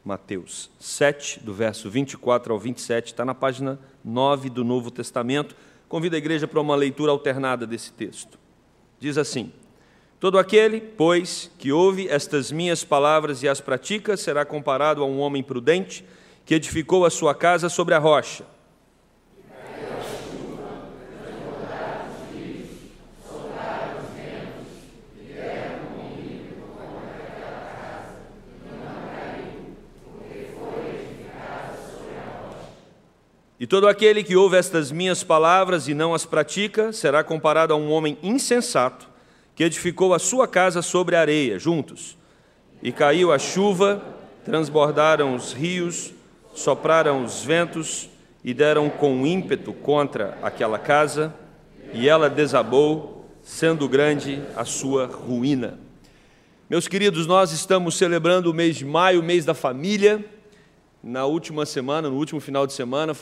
Mateus 7, do verso 24 ao 27, está na página 9 do Novo Testamento. Convido a igreja para uma leitura alternada desse texto. Diz assim: todo aquele, pois, que ouve estas minhas palavras e as pratica, será comparado a um homem prudente que edificou a sua casa sobre a rocha. E todo aquele que ouve estas minhas palavras e não as pratica, será comparado a um homem insensato, que edificou a sua casa sobre a areia, juntos. E caiu a chuva, transbordaram os rios, sopraram os ventos, e deram com ímpeto contra aquela casa, e ela desabou, sendo grande a sua ruína. Meus queridos, nós estamos celebrando o mês de maio, o mês da família. Na última semana, no último final de semana,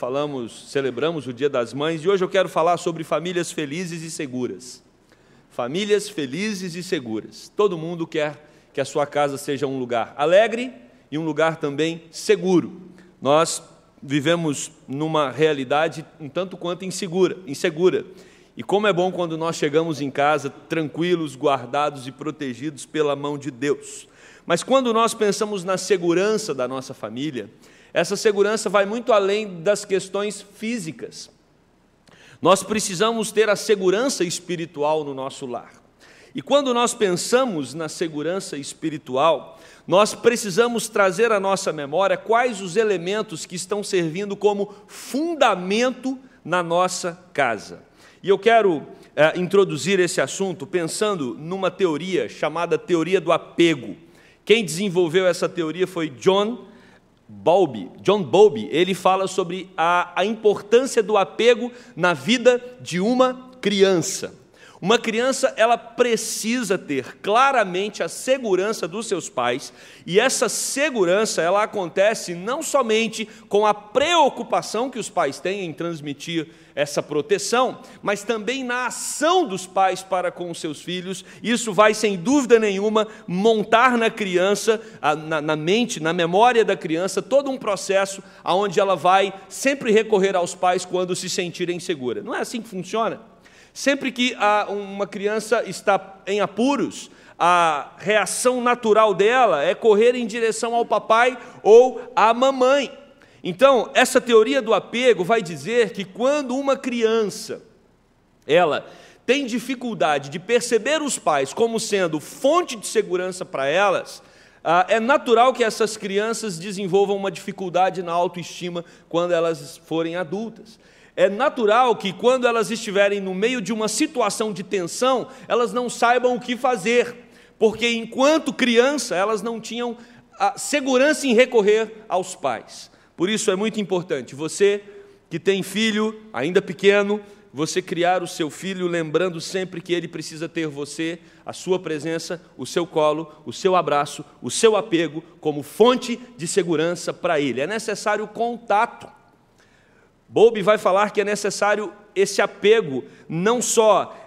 celebramos o Dia das Mães, e hoje eu quero falar sobre famílias felizes e seguras. Famílias felizes e seguras. Todo mundo quer que a sua casa seja um lugar alegre e um lugar também seguro. Nós vivemos numa realidade um tanto quanto insegura. E como é bom quando nós chegamos em casa tranquilos, guardados e protegidos pela mão de Deus. Mas quando nós pensamos na segurança da nossa família, essa segurança vai muito além das questões físicas. Nós precisamos ter a segurança espiritual no nosso lar. E quando nós pensamos na segurança espiritual, nós precisamos trazer à nossa memória quais os elementos que estão servindo como fundamento na nossa casa. E eu quero introduzir esse assunto pensando numa teoria chamada teoria do apego. Quem desenvolveu essa teoria foi John Bowlby. Ele fala sobre a importância do apego na vida de uma criança. Uma criança, ela precisa ter claramente a segurança dos seus pais, e essa segurança, ela acontece não somente com a preocupação que os pais têm em transmitir essa proteção, mas também na ação dos pais para com os seus filhos. Isso vai, sem dúvida nenhuma, montar na criança, na mente, na memória da criança, todo um processo onde ela vai sempre recorrer aos pais quando se sentir insegura. Não é assim que funciona? Sempre que uma criança está em apuros, a reação natural dela é correr em direção ao papai ou à mamãe. Então, essa teoria do apego vai dizer que quando uma criança, ela tem dificuldade de perceber os pais como sendo fonte de segurança para elas, é natural que essas crianças desenvolvam uma dificuldade na autoestima quando elas forem adultas. É natural que quando elas estiverem no meio de uma situação de tensão, elas não saibam o que fazer, porque enquanto criança elas não tinham a segurança em recorrer aos pais. Por isso é muito importante, você que tem filho ainda pequeno, você criar o seu filho lembrando sempre que ele precisa ter você, a sua presença, o seu colo, o seu abraço, o seu apego como fonte de segurança para ele. É necessário contato. Bowlby vai falar que é necessário esse apego, não só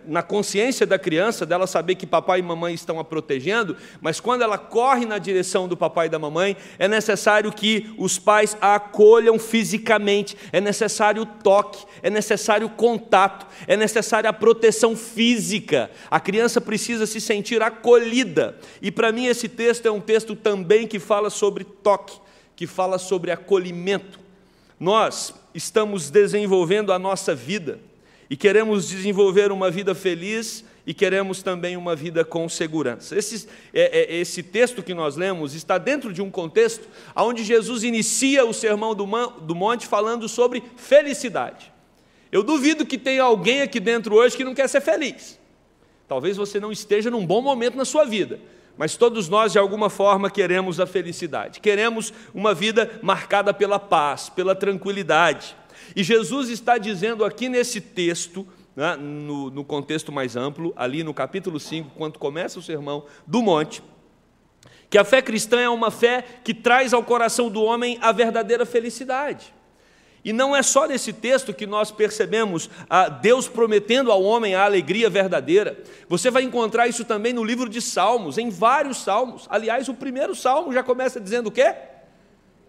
na consciência da criança, dela saber que papai e mamãe estão a protegendo, mas quando ela corre na direção do papai e da mamãe, é necessário que os pais a acolham fisicamente, é necessário toque, é necessário contato, é necessária a proteção física. A criança precisa se sentir acolhida. E para mim esse texto é um texto também que fala sobre toque, que fala sobre acolhimento. Nós estamos desenvolvendo a nossa vida e queremos desenvolver uma vida feliz e queremos também uma vida com segurança. Esse texto que nós lemos está dentro de um contexto onde Jesus inicia o Sermão do Monte falando sobre felicidade. Eu duvido que tenha alguém aqui dentro hoje que não quer ser feliz. Talvez você não esteja num bom momento na sua vida, mas todos nós, de alguma forma, queremos a felicidade. Queremos uma vida marcada pela paz, pela tranquilidade. E Jesus está dizendo aqui nesse texto, né, no contexto mais amplo, ali no capítulo 5, quando começa o Sermão do Monte, que a fé cristã é uma fé que traz ao coração do homem a verdadeira felicidade. E não é só nesse texto que nós percebemos Deus prometendo ao homem a alegria verdadeira. Você vai encontrar isso também no livro de Salmos, em vários salmos. Aliás, o primeiro salmo já começa dizendo o quê?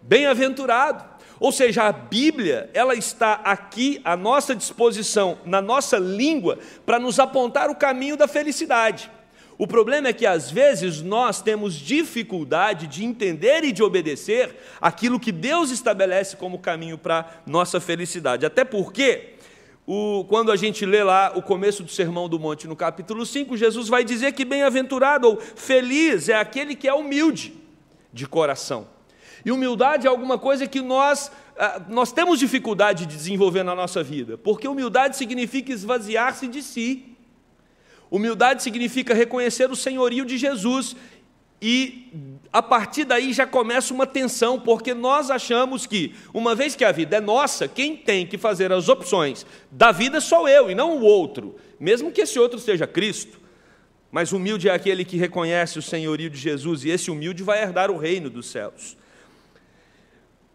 Bem-aventurado. Ou seja, a Bíblia, ela está aqui à nossa disposição, na nossa língua, para nos apontar o caminho da felicidade. O problema é que, às vezes, nós temos dificuldade de entender e de obedecer aquilo que Deus estabelece como caminho para nossa felicidade. Até porque, quando a gente lê lá o começo do Sermão do Monte, no capítulo 5, Jesus vai dizer que bem-aventurado ou feliz é aquele que é humilde de coração. E humildade é alguma coisa que nós temos dificuldade de desenvolver na nossa vida, porque humildade significa esvaziar-se de si. Humildade significa reconhecer o senhorio de Jesus, e a partir daí já começa uma tensão, porque nós achamos que, uma vez que a vida é nossa, quem tem que fazer as opções da vida sou eu e não o outro, mesmo que esse outro seja Cristo. Mas humilde é aquele que reconhece o senhorio de Jesus, e esse humilde vai herdar o reino dos céus.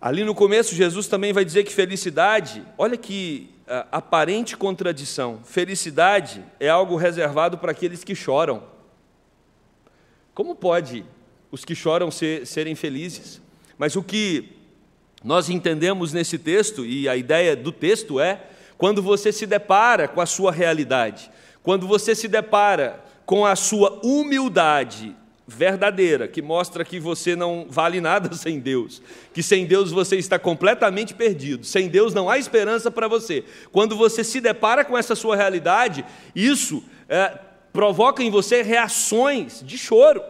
Ali no começo, Jesus também vai dizer que felicidade, olha que aparente contradição, felicidade é algo reservado para aqueles que choram. Como pode os que choram serem felizes? Mas o que nós entendemos nesse texto, e a ideia do texto é, quando você se depara com a sua realidade, quando você se depara com a sua humildade verdadeira, que mostra que você não vale nada sem Deus, que sem Deus você está completamente perdido, sem Deus não há esperança para você. Quando você se depara com essa sua realidade, isso provoca em você reações de choro.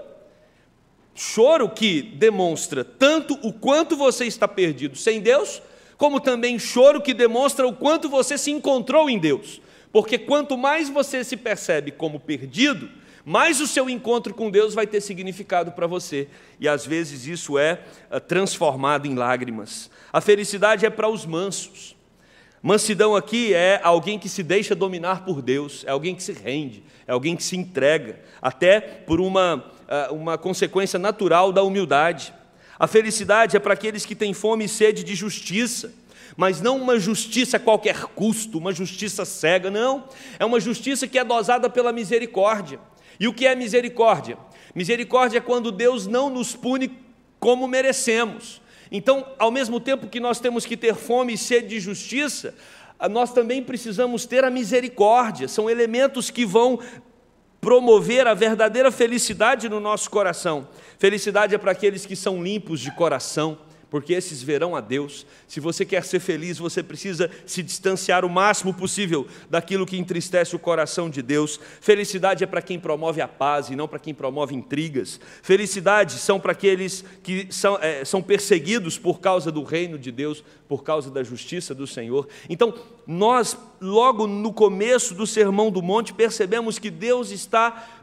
Choro que demonstra tanto o quanto você está perdido sem Deus, como também choro que demonstra o quanto você se encontrou em Deus. Porque quanto mais você se percebe como perdido, mais o seu encontro com Deus vai ter significado para você. E às vezes isso é transformado em lágrimas. A felicidade é para os mansos. Mansidão aqui é alguém que se deixa dominar por Deus, é alguém que se rende, é alguém que se entrega, até por uma consequência natural da humildade. A felicidade é para aqueles que têm fome e sede de justiça, mas não uma justiça a qualquer custo, uma justiça cega, não. É uma justiça que é dosada pela misericórdia. E o que é misericórdia? Misericórdia é quando Deus não nos pune como merecemos. Então, ao mesmo tempo que nós temos que ter fome e sede de justiça, nós também precisamos ter a misericórdia. São elementos que vão promover a verdadeira felicidade no nosso coração. Felicidade é para aqueles que são limpos de coração, porque esses verão a Deus. Se você quer ser feliz, você precisa se distanciar o máximo possível daquilo que entristece o coração de Deus. Felicidade é para quem promove a paz e não para quem promove intrigas. Felicidade são para aqueles que são perseguidos por causa do reino de Deus, por causa da justiça do Senhor. Então, nós, logo no começo do Sermão do Monte, percebemos que Deus está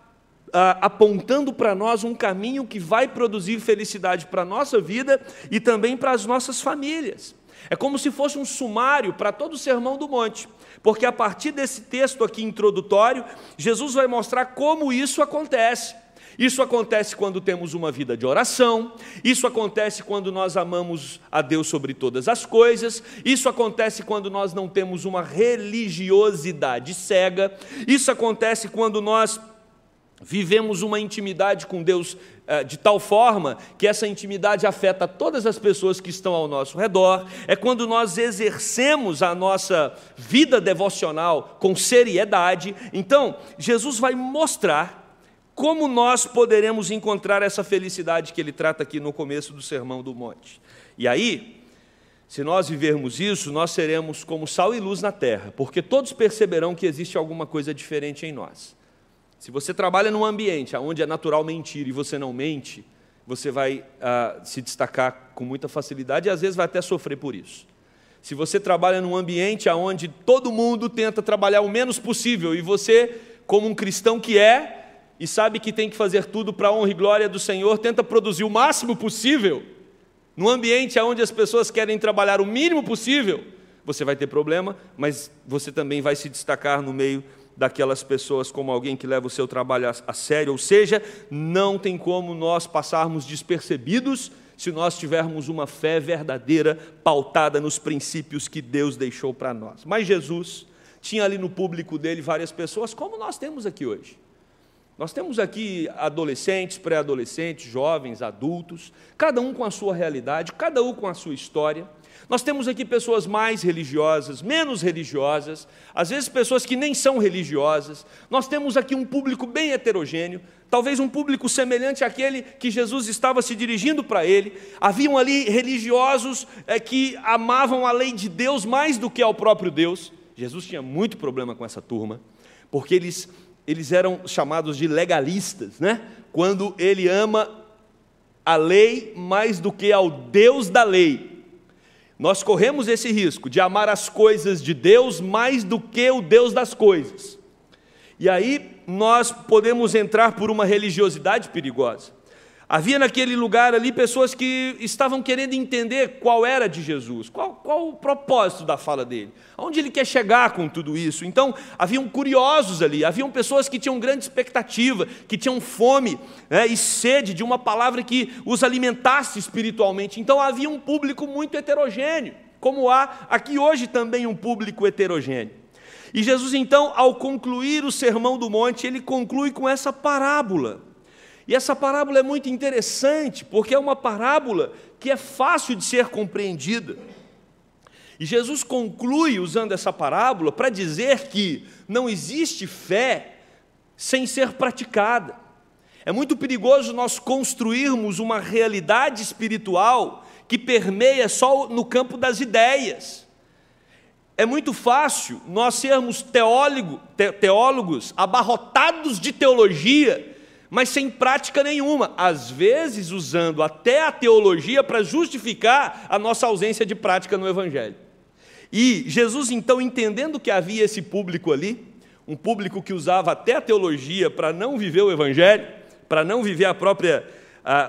apontando para nós um caminho que vai produzir felicidade para a nossa vida e também para as nossas famílias. É como se fosse um sumário para todo o Sermão do Monte, porque a partir desse texto aqui introdutório, Jesus vai mostrar como isso acontece. Isso acontece quando temos uma vida de oração, isso acontece quando nós amamos a Deus sobre todas as coisas, isso acontece quando nós não temos uma religiosidade cega, isso acontece quando nós vivemos uma intimidade com Deus de tal forma que essa intimidade afeta todas as pessoas que estão ao nosso redor. É quando nós exercemos a nossa vida devocional com seriedade. Então, Jesus vai mostrar como nós poderemos encontrar essa felicidade que ele trata aqui no começo do Sermão do Monte. E aí, se nós vivermos isso, nós seremos como sal e luz na terra, porque todos perceberão que existe alguma coisa diferente em nós. Se você trabalha num ambiente onde é natural mentir e você não mente, você vai se destacar com muita facilidade e às vezes vai até sofrer por isso. Se você trabalha num ambiente onde todo mundo tenta trabalhar o menos possível e você, como um cristão que e sabe que tem que fazer tudo para a honra e glória do Senhor, tenta produzir o máximo possível, num ambiente onde as pessoas querem trabalhar o mínimo possível, você vai ter problema, mas você também vai se destacar no meio daquelas pessoas como alguém que leva o seu trabalho a sério. Ou seja, não tem como nós passarmos despercebidos se nós tivermos uma fé verdadeira, pautada nos princípios que Deus deixou para nós. Mas Jesus tinha ali no público dele várias pessoas, como nós temos aqui hoje. Nós temos aqui adolescentes, pré-adolescentes, jovens, adultos, cada um com a sua realidade, cada um com a sua história. Nós temos aqui pessoas mais religiosas, menos religiosas, às vezes pessoas que nem são religiosas. Nós temos aqui um público bem heterogêneo, talvez um público semelhante àquele que Jesus estava se dirigindo para ele. Haviam ali religiosos que amavam a lei de Deus mais do que ao próprio Deus. Jesus tinha muito problema com essa turma, porque eles eram chamados de legalistas, né? Quando ele ama a lei mais do que ao Deus da lei. Nós corremos esse risco de amar as coisas de Deus mais do que o Deus das coisas. E aí nós podemos entrar por uma religiosidade perigosa. Havia naquele lugar ali pessoas que estavam querendo entender qual era de Jesus, qual o propósito da fala dele, aonde ele quer chegar com tudo isso. Então, haviam curiosos ali, haviam pessoas que tinham grande expectativa, que tinham fome e sede de uma palavra que os alimentasse espiritualmente. Então, havia um público muito heterogêneo, como há aqui hoje também um público heterogêneo. E Jesus, então, ao concluir o Sermão do Monte, ele conclui com essa parábola. E essa parábola é muito interessante, porque é uma parábola que é fácil de ser compreendida. E Jesus conclui usando essa parábola para dizer que não existe fé sem ser praticada. É muito perigoso nós construirmos uma realidade espiritual que permeia só no campo das ideias. É muito fácil nós sermos teólogos abarrotados de teologia, mas sem prática nenhuma, às vezes usando até a teologia para justificar a nossa ausência de prática no Evangelho. E Jesus, então, entendendo que havia esse público ali, um público que usava até a teologia para não viver o Evangelho, para não viver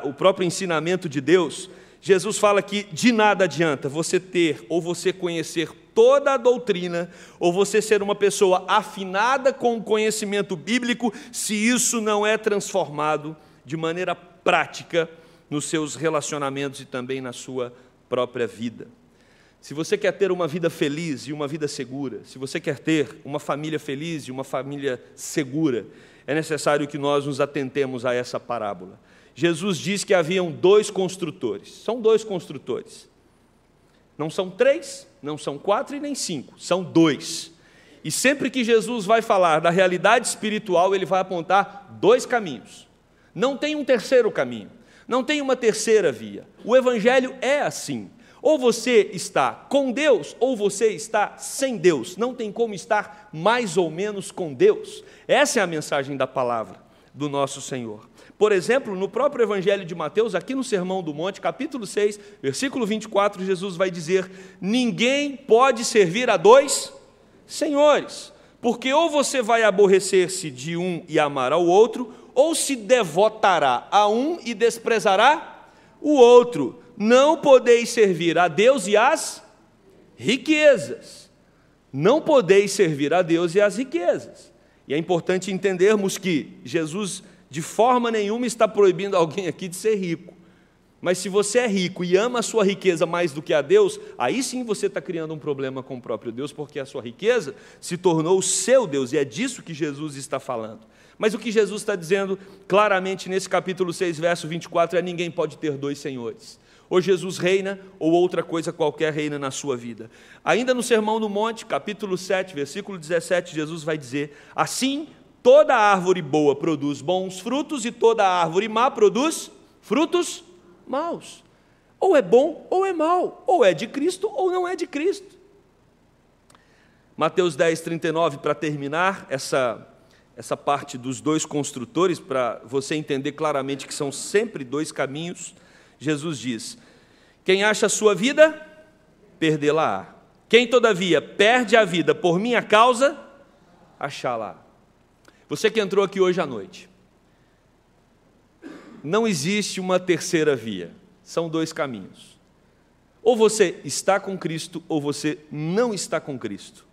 o próprio ensinamento de Deus, Jesus fala que de nada adianta você ter ou você conhecer toda a doutrina, ou você ser uma pessoa afinada com o conhecimento bíblico, se isso não é transformado de maneira prática nos seus relacionamentos e também na sua própria vida. Se você quer ter uma vida feliz e uma vida segura, se você quer ter uma família feliz e uma família segura, é necessário que nós nos atentemos a essa parábola. Jesus diz que haviam dois construtores, são dois construtores. Não são 3, não são 4 e nem 5, são 2. E sempre que Jesus vai falar da realidade espiritual, ele vai apontar 2 caminhos. Não tem um terceiro caminho, não tem uma terceira via. O Evangelho é assim. Ou você está com Deus, ou você está sem Deus. Não tem como estar mais ou menos com Deus. Essa é a mensagem da palavra do nosso Senhor. Por exemplo, no próprio Evangelho de Mateus, aqui no Sermão do Monte, capítulo 6, versículo 24, Jesus vai dizer: ninguém pode servir a 2 senhores, porque ou você vai aborrecer-se de um e amar ao outro, ou se devotará a um e desprezará o outro. Não podeis servir a Deus e às riquezas. Não podeis servir a Deus e às riquezas. E é importante entendermos que Jesus, de forma nenhuma, está proibindo alguém aqui de ser rico. Mas se você é rico e ama a sua riqueza mais do que a Deus, aí sim você está criando um problema com o próprio Deus, porque a sua riqueza se tornou o seu Deus, e é disso que Jesus está falando. Mas o que Jesus está dizendo claramente nesse capítulo 6, verso 24, é: ninguém pode ter 2 senhores. Ou Jesus reina, ou outra coisa qualquer reina na sua vida. Ainda no Sermão do Monte, capítulo 7, versículo 17, Jesus vai dizer: assim, toda árvore boa produz bons frutos, e toda árvore má produz frutos maus. Ou é bom, ou é mau. Ou é de Cristo, ou não é de Cristo. Mateus 10, 39, para terminar essa parte dos 2 construtores, para você entender claramente que são sempre 2 caminhos. Jesus diz: quem acha a sua vida, perdê-la-á. Quem, todavia, perde a vida por minha causa, achá-la. Você que entrou aqui hoje à noite, não existe uma terceira via, são 2 caminhos. Ou você está com Cristo, ou você não está com Cristo.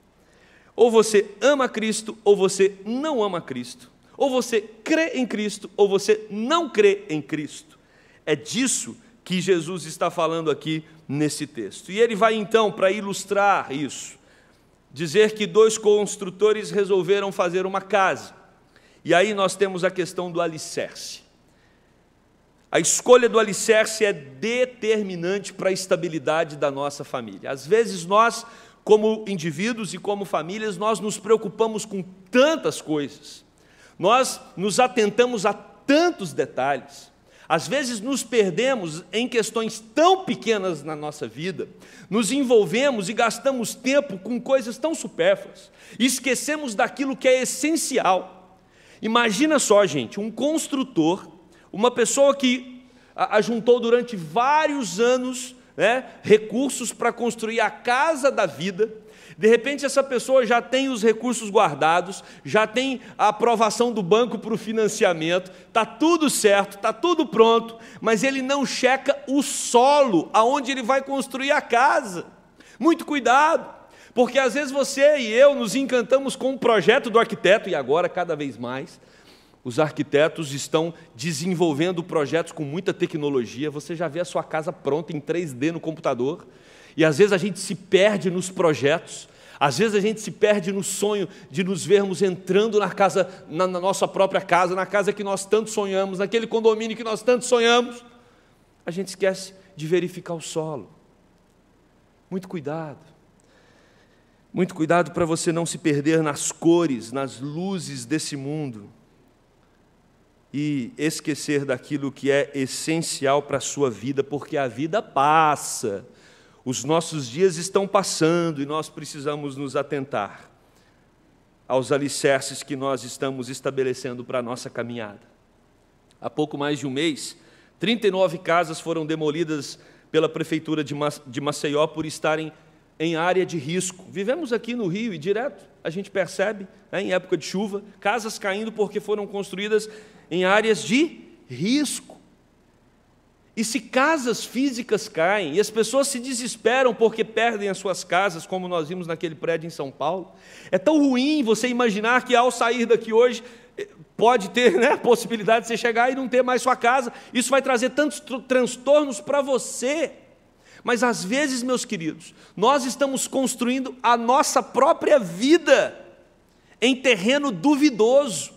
Ou você ama Cristo, ou você não ama Cristo. Ou você crê em Cristo, ou você não crê em Cristo. É disso que Jesus está falando aqui nesse texto. E ele vai então, para ilustrar isso, dizer que 2 construtores resolveram fazer uma casa. E aí nós temos a questão do alicerce. A escolha do alicerce é determinante para a estabilidade da nossa família. Às vezes nós, como indivíduos e como famílias, nós nos preocupamos com tantas coisas. Nós nos atentamos a tantos detalhes. Às vezes nos perdemos em questões tão pequenas na nossa vida, nos envolvemos e gastamos tempo com coisas tão supérfluas, e esquecemos daquilo que é essencial. Imagina só, gente, um construtor, uma pessoa que ajuntou durante vários anos, recursos para construir a casa da vida. De repente essa pessoa já tem os recursos guardados, já tem a aprovação do banco para o financiamento, está tudo certo, está tudo pronto, mas ele não checa o solo aonde ele vai construir a casa. Muito cuidado, porque às vezes você e eu nos encantamos com o projeto do arquiteto, e agora cada vez mais os arquitetos estão desenvolvendo projetos com muita tecnologia. Você já vê a sua casa pronta em 3D no computador. E às vezes a gente se perde nos projetos, às vezes a gente se perde no sonho de nos vermos entrando na casa, na nossa própria casa, na casa que nós tanto sonhamos, naquele condomínio que nós tanto sonhamos. A gente esquece de verificar o solo. Muito cuidado para você não se perder nas cores, nas luzes desse mundo e esquecer daquilo que é essencial para a sua vida, porque a vida passa. Os nossos dias estão passando e nós precisamos nos atentar aos alicerces que nós estamos estabelecendo para a nossa caminhada. Há pouco mais de um mês, 39 casas foram demolidas pela Prefeitura de Maceió por estarem em área de risco. Vivemos aqui no Rio e direto a gente percebe, em época de chuva, casas caindo porque foram construídas em áreas de risco. E se casas físicas caem, e as pessoas se desesperam porque perdem as suas casas, como nós vimos naquele prédio em São Paulo, é tão ruim você imaginar que ao sair daqui hoje, pode ter a possibilidade de você chegar e não ter mais sua casa. Isso vai trazer tantos transtornos para você. Mas às vezes, meus queridos, nós estamos construindo a nossa própria vida em terreno duvidoso.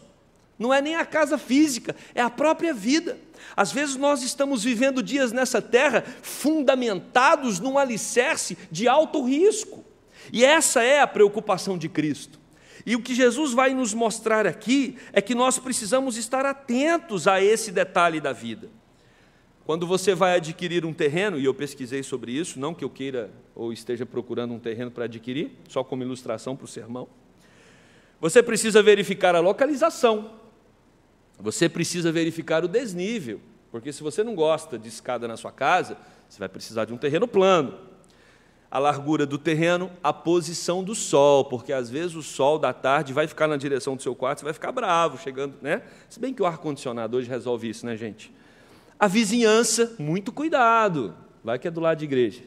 Não é nem a casa física, é a própria vida. Às vezes nós estamos vivendo dias nessa terra fundamentados num alicerce de alto risco. E essa é a preocupação de Cristo. E o que Jesus vai nos mostrar aqui é que nós precisamos estar atentos a esse detalhe da vida. Quando você vai adquirir um terreno, e eu pesquisei sobre isso, não que eu queira ou esteja procurando um terreno para adquirir, só como ilustração para o sermão, você precisa verificar a localização. Você precisa verificar o desnível, porque se você não gosta de escada na sua casa, você vai precisar de um terreno plano. A largura do terreno, a posição do sol, porque às vezes o sol da tarde vai ficar na direção do seu quarto, você vai ficar bravo, chegando, né? Se bem que o ar-condicionado hoje resolve isso, né, gente? A vizinhança, muito cuidado, vai que é do lado de igreja.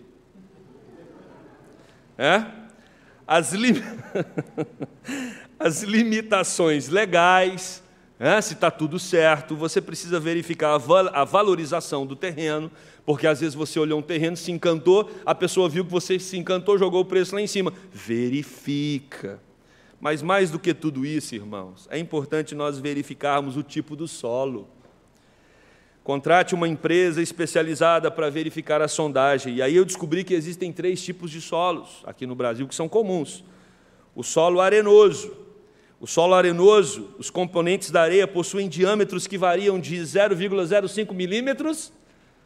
As limitações legais, se está tudo certo, você precisa verificar a valorização do terreno, porque às vezes você olhou um terreno, se encantou, a pessoa viu que você se encantou, jogou o preço lá em cima. Verifica. Mas mais do que tudo isso, irmãos, é importante nós verificarmos o tipo do solo. Contrate uma empresa especializada para verificar a sondagem. E aí eu descobri que existem 3 tipos de solos aqui no Brasil que são comuns. O solo arenoso. O solo arenoso, os componentes da areia possuem diâmetros que variam de 0,05 milímetros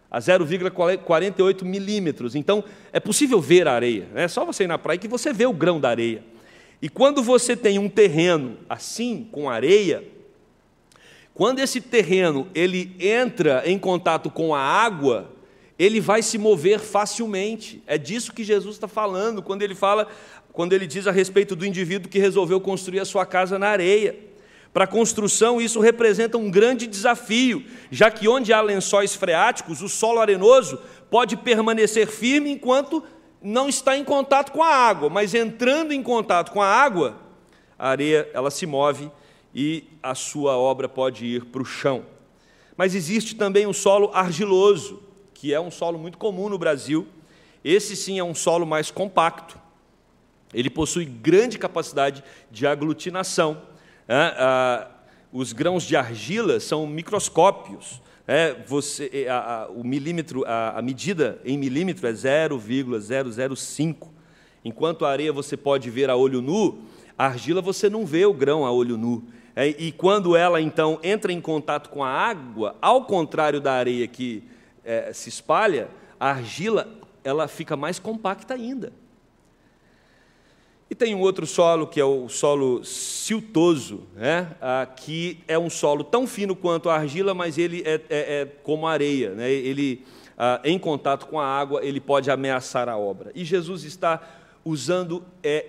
a 0,48 milímetros. Então, é possível ver a areia. É só você ir na praia que você vê o grão da areia. E quando você tem um terreno assim, com areia, quando esse terreno ele entra em contato com a água, ele vai se mover facilmente. É disso que Jesus está falando, quando ele diz a respeito do indivíduo que resolveu construir a sua casa na areia. Para a construção, isso representa um grande desafio, já que onde há lençóis freáticos, o solo arenoso pode permanecer firme enquanto não está em contato com a água, mas entrando em contato com a água, a areia ela se move e a sua obra pode ir para o chão. Mas existe também o solo argiloso, que é um solo muito comum no Brasil. Esse sim é um solo mais compacto. Ele possui grande capacidade de aglutinação. Os grãos de argila são microscópios. A medida em milímetro é 0,005. Enquanto a areia você pode ver a olho nu, a argila você não vê o grão a olho nu. E quando ela, então, entra em contato com a água, ao contrário da areia que se espalha, a argila ela fica mais compacta ainda. E tem um outro solo, que é o solo siltoso, que é um solo tão fino quanto a argila, mas ele é como a areia. Ele, em contato com a água, ele pode ameaçar a obra. E Jesus está usando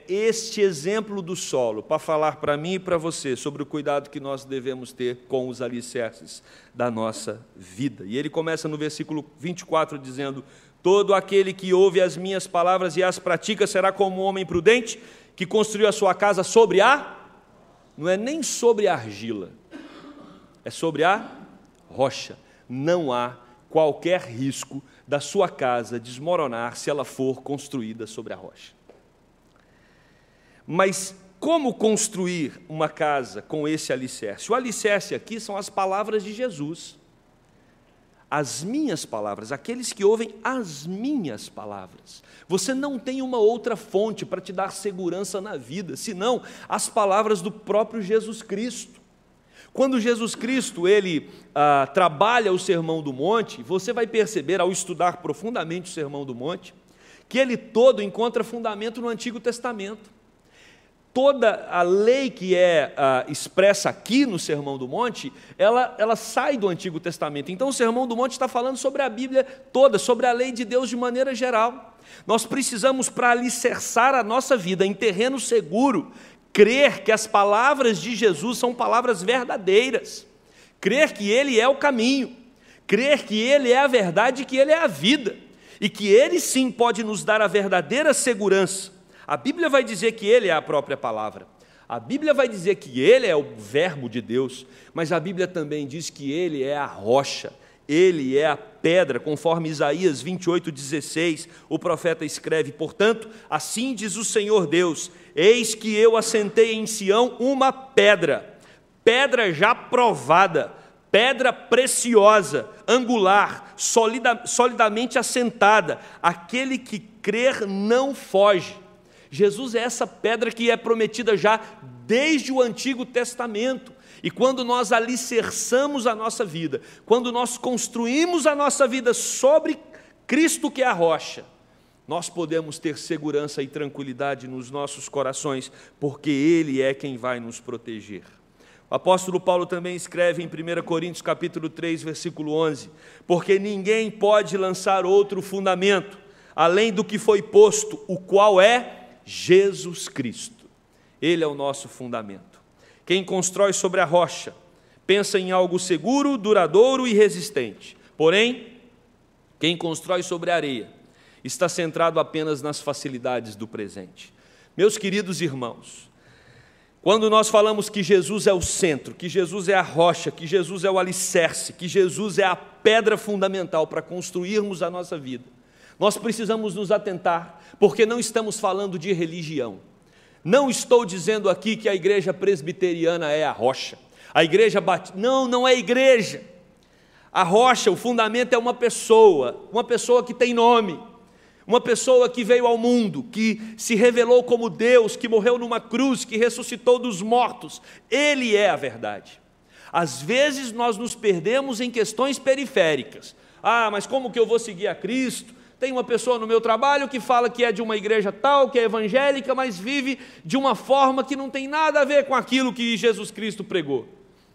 este exemplo do solo para falar para mim e para você sobre o cuidado que nós devemos ter com os alicerces da nossa vida. E ele começa no versículo 24 dizendo: todo aquele que ouve as minhas palavras e as pratica será como um homem prudente que construiu a sua casa sobre não é nem sobre a argila, é sobre a rocha. Não há qualquer risco da sua casa desmoronar se ela for construída sobre a rocha. Mas como construir uma casa com esse alicerce? O alicerce aqui são as palavras de Jesus. As minhas palavras, aqueles que ouvem as minhas palavras. Você não tem uma outra fonte para te dar segurança na vida, senão as palavras do próprio Jesus Cristo. Quando Jesus Cristo ele trabalha o Sermão do Monte, você vai perceber, ao estudar profundamente o Sermão do Monte, que ele todo encontra fundamento no Antigo Testamento. Toda a lei que é expressa aqui no Sermão do Monte, ela sai do Antigo Testamento. Então o Sermão do Monte está falando sobre a Bíblia toda, sobre a lei de Deus de maneira geral. Nós precisamos, para alicerçar a nossa vida em terreno seguro, crer que as palavras de Jesus são palavras verdadeiras, crer que Ele é o caminho, crer que Ele é a verdade e que Ele é a vida, e que Ele sim pode nos dar a verdadeira segurança. A Bíblia vai dizer que Ele é a própria palavra, a Bíblia vai dizer que Ele é o verbo de Deus, mas a Bíblia também diz que Ele é a rocha, Ele é a pedra, conforme Isaías 28,16, o profeta escreve: portanto, assim diz o Senhor Deus, eis que eu assentei em Sião uma pedra, pedra já provada, pedra preciosa, angular, solidamente assentada, aquele que crer não foge. Jesus é essa pedra que é prometida já desde o Antigo Testamento. E quando nós alicerçamos a nossa vida, quando nós construímos a nossa vida sobre Cristo, que é a rocha, nós podemos ter segurança e tranquilidade nos nossos corações, porque Ele é quem vai nos proteger. O apóstolo Paulo também escreve em 1 Coríntios capítulo 3, versículo 11, porque ninguém pode lançar outro fundamento, além do que foi posto, o qual é Jesus Cristo. Ele é o nosso fundamento. Quem constrói sobre a rocha pensa em algo seguro, duradouro e resistente. Porém, quem constrói sobre a areia está centrado apenas nas facilidades do presente. Meus queridos irmãos, quando nós falamos que Jesus é o centro, que Jesus é a rocha, que Jesus é o alicerce, que Jesus é a pedra fundamental para construirmos a nossa vida, nós precisamos nos atentar, porque não estamos falando de religião. Não estou dizendo aqui que a igreja presbiteriana é a rocha. A igreja batista, não é igreja. A rocha, o fundamento é uma pessoa que tem nome, uma pessoa que veio ao mundo, que se revelou como Deus, que morreu numa cruz, que ressuscitou dos mortos. Ele é a verdade. Às vezes nós nos perdemos em questões periféricas. Mas como que eu vou seguir a Cristo? Tem uma pessoa no meu trabalho que fala que é de uma igreja tal, que é evangélica, mas vive de uma forma que não tem nada a ver com aquilo que Jesus Cristo pregou.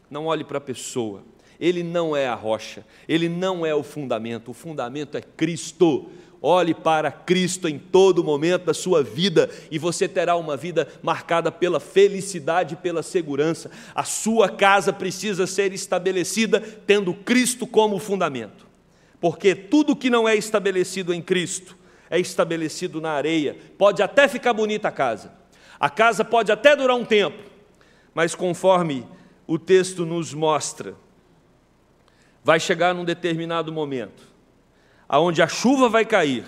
Não olhe para a pessoa. Ele não é a rocha, ele não é o fundamento é Cristo. Olhe para Cristo em todo momento da sua vida e você terá uma vida marcada pela felicidade e pela segurança. A sua casa precisa ser estabelecida tendo Cristo como fundamento, porque tudo que não é estabelecido em Cristo é estabelecido na areia. Pode até ficar bonita a casa pode até durar um tempo, mas conforme o texto nos mostra, vai chegar num determinado momento, aonde a chuva vai cair,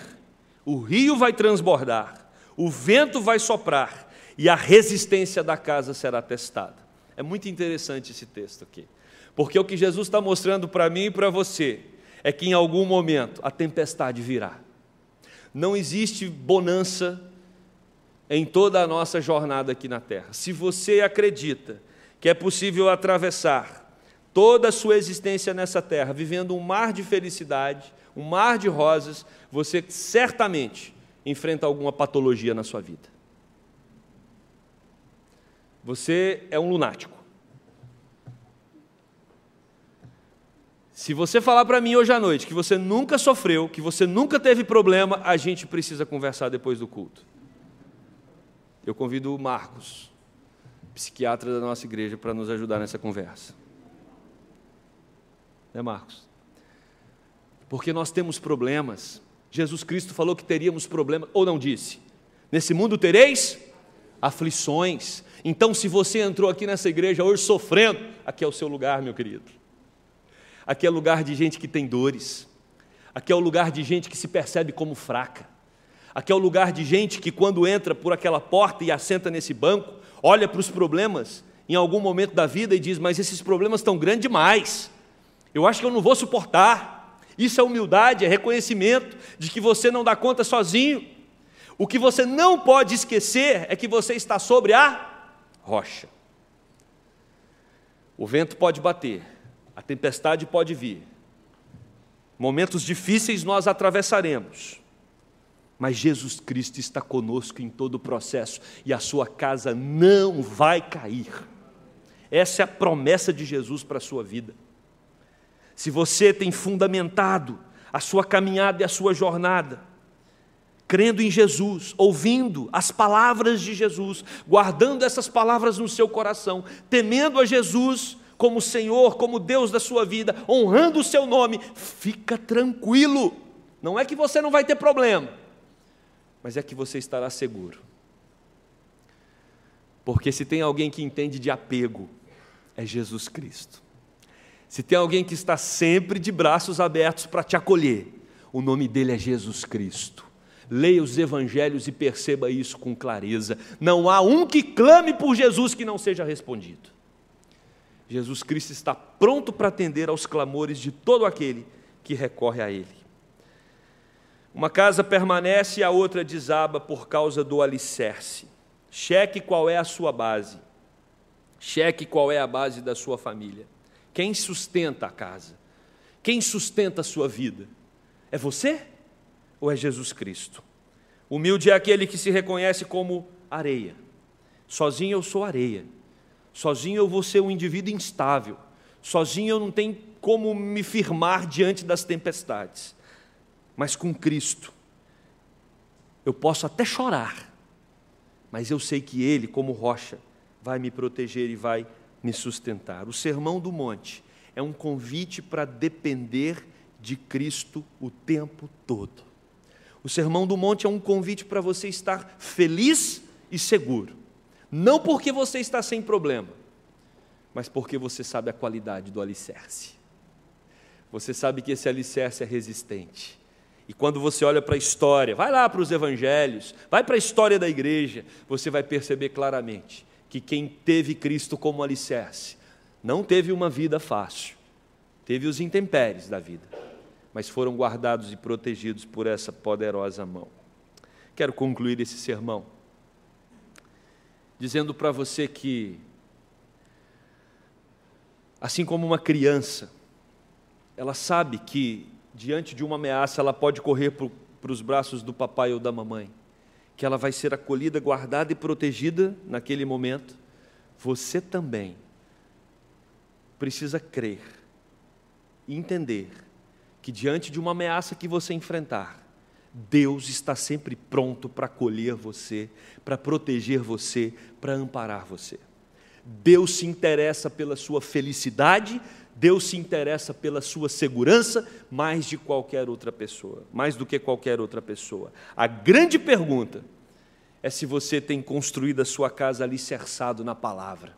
o rio vai transbordar, o vento vai soprar e a resistência da casa será testada. É muito interessante esse texto aqui, porque o que Jesus está mostrando para mim e para você é que em algum momento a tempestade virá. Não existe bonança em toda a nossa jornada aqui na terra. Se você acredita que é possível atravessar toda a sua existência nessa terra, vivendo um mar de felicidade, um mar de rosas, você certamente enfrenta alguma patologia na sua vida. Você é um lunático. Se você falar para mim hoje à noite que você nunca sofreu, que você nunca teve problema, a gente precisa conversar depois do culto. Eu convido o Marcos, psiquiatra da nossa igreja, para nos ajudar nessa conversa. Né, Marcos? Porque nós temos problemas. Jesus Cristo falou que teríamos problemas, ou não disse? Nesse mundo tereis aflições. Então, se você entrou aqui nessa igreja hoje sofrendo, aqui é o seu lugar, meu querido. Aqui é lugar de gente que tem dores. Aqui é o lugar de gente que se percebe como fraca. Aqui é o lugar de gente que, quando entra por aquela porta e assenta nesse banco, olha para os problemas em algum momento da vida e diz: mas esses problemas estão grandes demais, eu acho que eu não vou suportar. Isso é humildade, é reconhecimento de que você não dá conta sozinho. O que você não pode esquecer é que você está sobre a rocha. O vento pode bater, a tempestade pode vir, momentos difíceis nós atravessaremos, mas Jesus Cristo está conosco em todo o processo e a sua casa não vai cair. Essa é a promessa de Jesus para a sua vida. Se você tem fundamentado a sua caminhada e a sua jornada, crendo em Jesus, ouvindo as palavras de Jesus, guardando essas palavras no seu coração, temendo a Jesus como Senhor, como Deus da sua vida, honrando o seu nome, fica tranquilo. Não é que você não vai ter problema, mas é que você estará seguro. Porque se tem alguém que entende de apego, é Jesus Cristo. Se tem alguém que está sempre de braços abertos para te acolher, o nome dele é Jesus Cristo. Leia os evangelhos e perceba isso com clareza. Não há um que clame por Jesus que não seja respondido. Jesus Cristo está pronto para atender aos clamores de todo aquele que recorre a ele. Uma casa permanece e a outra desaba por causa do alicerce. Cheque qual é a sua base. Cheque qual é a base da sua família. Quem sustenta a casa? Quem sustenta a sua vida? É você ou é Jesus Cristo? Humilde é aquele que se reconhece como areia. Sozinho eu sou areia. Sozinho eu vou ser um indivíduo instável. Sozinho eu não tenho como me firmar diante das tempestades. Mas com Cristo, eu posso até chorar, mas eu sei que Ele, como rocha, vai me proteger e vai me sustentar. O Sermão do Monte é um convite para depender de Cristo o tempo todo. O Sermão do Monte é um convite para você estar feliz e seguro. Não porque você está sem problema, mas porque você sabe a qualidade do alicerce. Você sabe que esse alicerce é resistente. E quando você olha para a história, vai lá para os evangelhos, vai para a história da igreja, você vai perceber claramente que quem teve Cristo como alicerce não teve uma vida fácil, teve os intempéries da vida, mas foram guardados e protegidos por essa poderosa mão. Quero concluir esse sermão dizendo para você que, assim como uma criança, ela sabe que diante de uma ameaça, ela pode correr para os braços do papai ou da mamãe, que ela vai ser acolhida, guardada e protegida naquele momento. Você também precisa crer e entender que diante de uma ameaça que você enfrentar, Deus está sempre pronto para acolher você, para proteger você, para amparar você. Deus se interessa pela sua felicidade, Deus se interessa pela sua segurança mais de qualquer outra pessoa, mais do que qualquer outra pessoa. A grande pergunta é se você tem construído a sua casa alicerçado na palavra.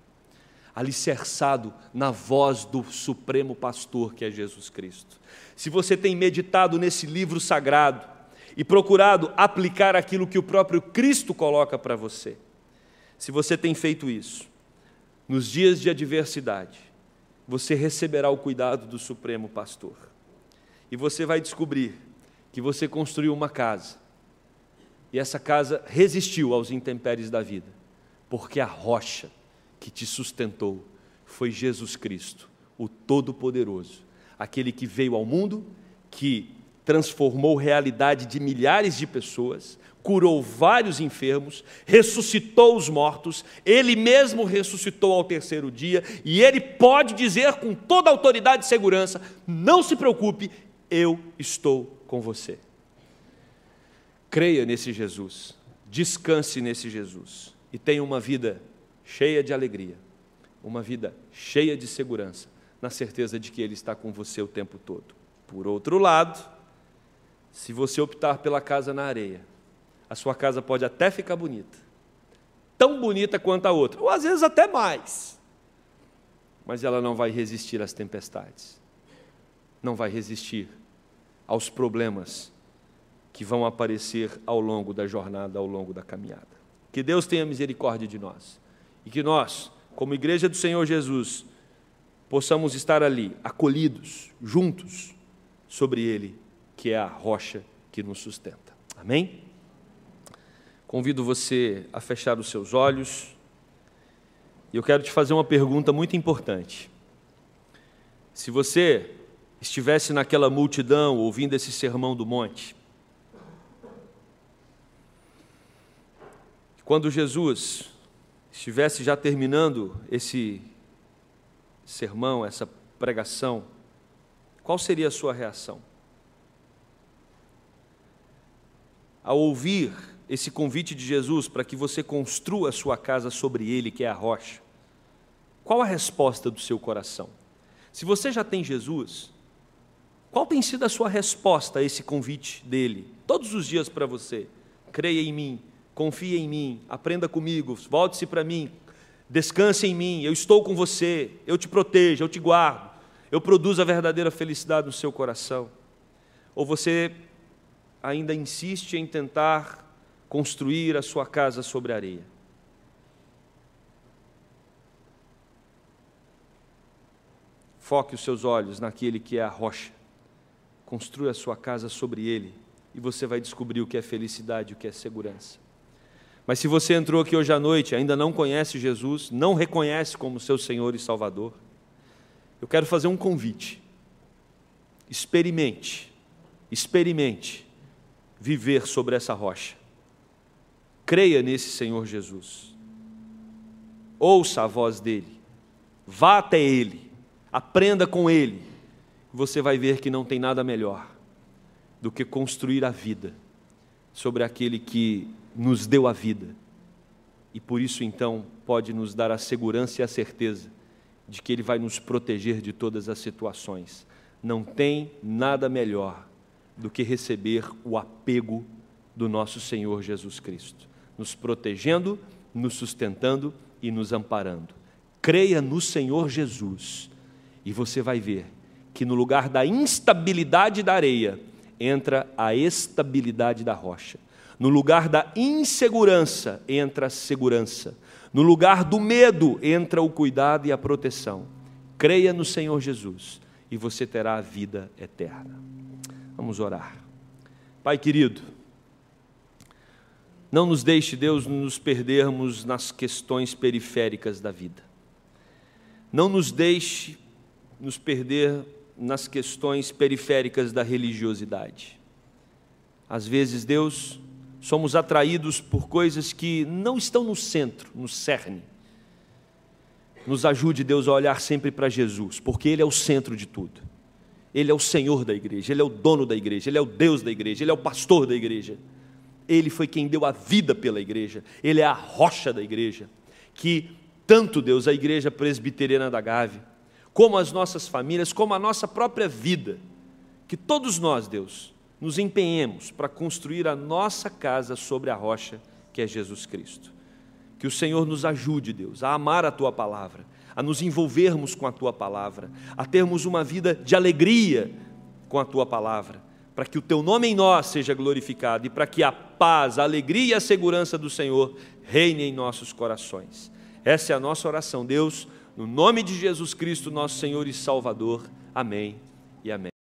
alicerçado na voz do Supremo Pastor, que é Jesus Cristo. Se você tem meditado nesse livro sagrado e procurado aplicar aquilo que o próprio Cristo coloca para você, se você tem feito isso, nos dias de adversidade, você receberá o cuidado do Supremo Pastor. E você vai descobrir que você construiu uma casa, e essa casa resistiu aos intempéries da vida, porque a rocha que te sustentou foi Jesus Cristo, o Todo-Poderoso, aquele que veio ao mundo, que transformou a realidade de milhares de pessoas, curou vários enfermos, ressuscitou os mortos, Ele mesmo ressuscitou ao terceiro dia, e Ele pode dizer com toda autoridade e segurança: não se preocupe, eu estou com você. Creia nesse Jesus, descanse nesse Jesus, e tenha uma vida cheia de alegria, uma vida cheia de segurança, na certeza de que Ele está com você o tempo todo. Por outro lado, se você optar pela casa na areia, a sua casa pode até ficar bonita, tão bonita quanto a outra, ou às vezes até mais, mas ela não vai resistir às tempestades, não vai resistir aos problemas que vão aparecer ao longo da jornada, ao longo da caminhada. Que Deus tenha misericórdia de nós, e que nós, como igreja do Senhor Jesus, possamos estar ali, acolhidos, juntos, sobre Ele, que é a rocha que nos sustenta. Amém? Convido você a fechar os seus olhos, e eu quero te fazer uma pergunta muito importante. Se você estivesse naquela multidão, ouvindo esse sermão do monte, quando Jesus estivesse já terminando esse sermão, essa pregação, qual seria a sua reação? Ao ouvir esse convite de Jesus para que você construa a sua casa sobre Ele, que é a rocha, qual a resposta do seu coração? Se você já tem Jesus, qual tem sido a sua resposta a esse convite dEle, todos os dias para você? Creia em mim, confie em mim, aprenda comigo, volte-se para mim, descanse em mim, eu estou com você, eu te protejo, eu te guardo, eu produzo a verdadeira felicidade no seu coração. Ou você ainda insiste em tentar construir a sua casa sobre a areia? Foque os seus olhos naquele que é a rocha, construa a sua casa sobre Ele, e você vai descobrir o que é felicidade, o que é segurança. Mas se você entrou aqui hoje à noite e ainda não conhece Jesus, não reconhece como seu Senhor e Salvador, eu quero fazer um convite. Experimente viver sobre essa rocha. Creia nesse Senhor Jesus. Ouça a voz dEle. Vá até Ele. Aprenda com Ele. Você vai ver que não tem nada melhor do que construir a vida sobre aquele que nos deu a vida. E por isso, então, pode nos dar a segurança e a certeza de que Ele vai nos proteger de todas as situações. Não tem nada melhor do que receber o apego do nosso Senhor Jesus Cristo, nos protegendo, nos sustentando e nos amparando. Creia no Senhor Jesus, e você vai ver que no lugar da instabilidade da areia, entra a estabilidade da rocha. No lugar da insegurança, entra a segurança. No lugar do medo, entra o cuidado e a proteção. Creia no Senhor Jesus, e você terá a vida eterna. Vamos orar. Pai querido, não nos deixe, Deus, nos perdermos nas questões periféricas da vida. Não nos deixe nos perder nas questões periféricas da religiosidade. Às vezes, Deus, somos atraídos por coisas que não estão no centro, no cerne. Nos ajude, Deus, a olhar sempre para Jesus, porque Ele é o centro de tudo. Ele é o Senhor da igreja, Ele é o dono da igreja, Ele é o Deus da igreja, Ele é o pastor da igreja. Ele foi quem deu a vida pela igreja, Ele é a rocha da igreja, que tanto, Deus, a igreja presbiteriana da Gávea, como as nossas famílias, como a nossa própria vida, que todos nós, Deus, nos empenhemos para construir a nossa casa sobre a rocha, que é Jesus Cristo. Que o Senhor nos ajude, Deus, a amar a Tua palavra, a nos envolvermos com a Tua palavra, a termos uma vida de alegria com a Tua palavra, para que o Teu nome em nós seja glorificado e para que a paz, a alegria e a segurança do Senhor reine em nossos corações. Essa é a nossa oração, Deus, no nome de Jesus Cristo, nosso Senhor e Salvador. Amém e amém.